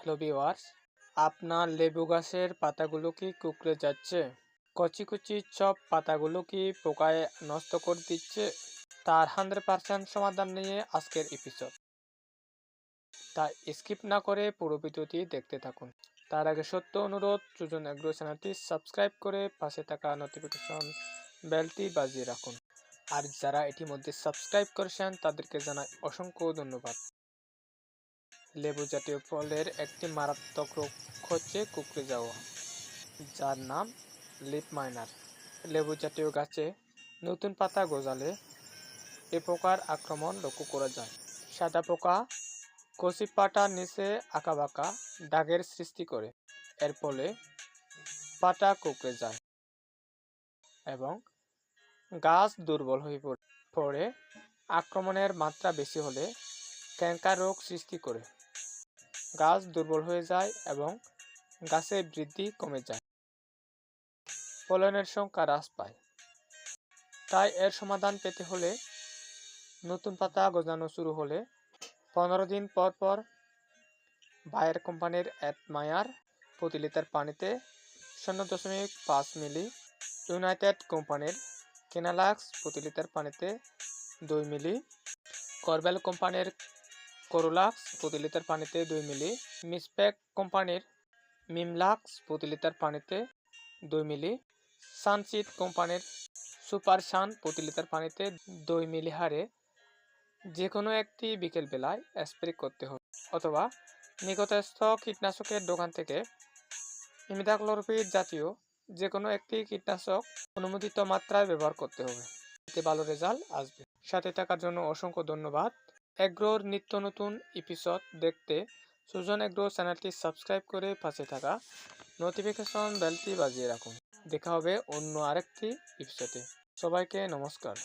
Hello viewers, আপনার লেবু গাছের পাতাগুলো কি কুঁকড়ে যাচ্ছে? কচি কচি সব পাতাগুলো কি পোকায় নষ্ট করে দিচ্ছে? তার 100% সমাধান নিয়ে আজকের এপিসোড। তাই স্কিপ না করে পুরো ভিডিওটি দেখতে থাকুন। তার আগে সত্য অনুরোধ, সুজন এগ্রো চ্যানেলটি সাবস্ক্রাইব করে পাশে থাকা নোটিফিকেশন বেলটি বাজিয়ে রাখুন। আর যারা ইতিমধ্যে সাবস্ক্রাইব করেছেন তাদেরকে জানাই অসংখ্য ধন্যবাদ। লেবু জাতীয় ফলের একটি মারাত্মক রোগ হচ্ছে কুঁকড়ে যাওয়া, যার নাম লিফ মাইনার। লেবু জাতীয় গাছে নতুন পাতা গজালে এ পোকার আক্রমণ লক্ষ্য করা যায়। সাদা পোকা কচি পাতার নিচে আঁকাবাঁকা দাগের সৃষ্টি করে। এর ফলে পাতা কুঁকড়ে যায় এবং গাছ দুর্বল হয়ে পড়ে। আক্রমণের মাত্রা বেশি হলে ক্যান্সার রোগ সৃষ্টি করে। গাছ দুর্বল হয়ে যায় এবং গাছের বৃদ্ধি কমে যায়, ফলনের সংখ্যা হ্রাস পায়। তাই এর সমাধান পেতে হলে নতুন পাতা গজানো শুরু হলে 15 দিন পর পর বায়ার কোম্পানির অ্যাডমায়ার প্রতি লিটার পানিতে 0.5 মিলি, ইউনাইটেড কোম্পানির কেনালাক্স প্রতি লিটার পানিতে 2 মিলি, করবেল কোম্পানির করোলাক্স প্রতি লিটার পানিতে 2 মিলি, মিসপেক কোম্পানির মিমলাক্স প্রতি লিটার পানিতে 2 মিলি, সানসিড কোম্পানির সুপার সান প্রতি লিটার পানিতে 2 মিলি হারে যে কোনো একটি বিকেল বেলায় স্প্রে করতে হবে, অথবা নিকটস্থ কীটনাশকের দোকান থেকে ইমিডাক্লোরপিড জাতীয় যে কোনো একটি কীটনাশক অনুমোদিত মাত্রায় ব্যবহার করতে হবে। এতে ভালো রেজাল্ট আসবে। সাথে থাকার জন্য অসংখ্য ধন্যবাদ। এগ্রোর নিত্য নতুন এপিসোড দেখতে সুজন এগ্রো চ্যানেলটি সাবস্ক্রাইব করে পাশে থাকা নোটিফিকেশন বেলটি বাজিয়ে রাখুন। দেখা হবে অন্য আরেকটি এপিসোডে। সবাইকে নমস্কার।